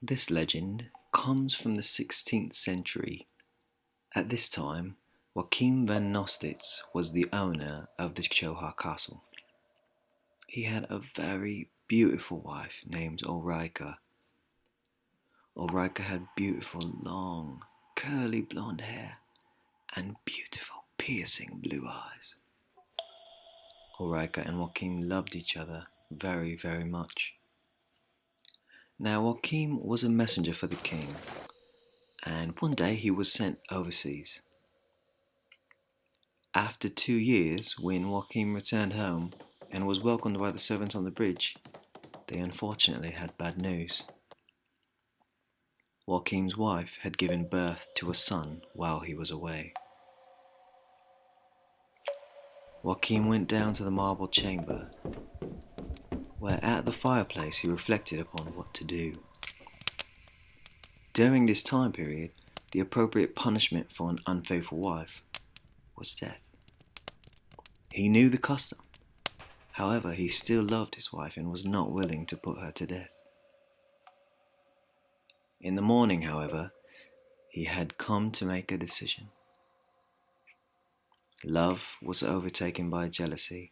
This legend comes from the 16th century. At this time, Joachim van Nostitz was the owner of the Choha Castle. He had a very beautiful wife named Ulrika. Ulrika had beautiful, long, curly blonde hair and beautiful, piercing blue eyes. Ulrika and Joachim loved each other very, very much. Now, Joachim was a messenger for the king, and one day he was sent overseas. After 2 years, when Joachim returned home and was welcomed by the servants on the bridge, they unfortunately had bad news. Joachim's wife had given birth to a son while he was away. Joachim went down to the marble chamber, where at the fireplace he reflected upon what to do. During this time period, the appropriate punishment for an unfaithful wife was death. He knew the custom. However, he still loved his wife and was not willing to put her to death. In the morning, however, he had come to make a decision. Love was overtaken by jealousy.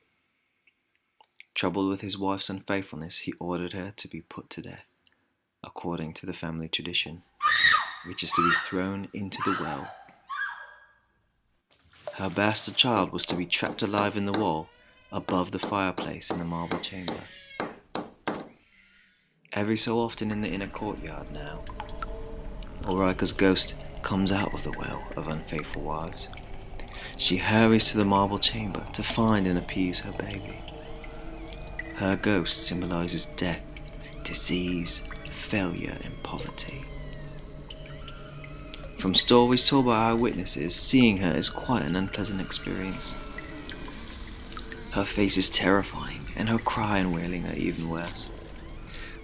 Troubled with his wife's unfaithfulness, he ordered her to be put to death, according to the family tradition, which is to be thrown into the well. Her bastard child was to be trapped alive in the wall above the fireplace in the marble chamber. Every so often in the inner courtyard now, Ulrika's ghost comes out of the well of unfaithful wives. She hurries to the marble chamber to find and appease her baby. Her ghost symbolizes death, disease, failure, and poverty. From stories told by eyewitnesses, seeing her is quite an unpleasant experience. Her face is terrifying, and her cry and wailing are even worse.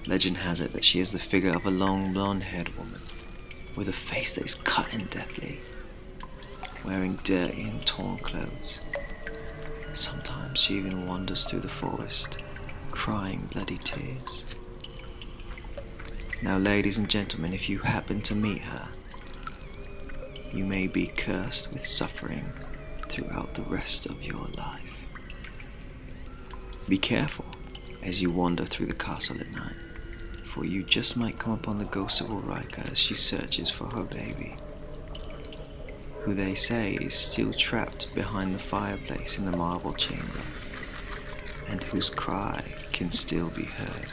Legend has it that she is the figure of a long blonde-haired woman, with a face that is cut and deathly, wearing dirty and torn clothes. Sometimes she even wanders through the forest, crying bloody tears. Now, ladies and gentlemen, if you happen to meet her, you may be cursed with suffering throughout the rest of your life. Be careful as you wander through the castle at night, for you just might come upon the ghost of Ulrika as she searches for her baby, who they say is still trapped behind the fireplace in the marble chamber, and whose cry can still be heard.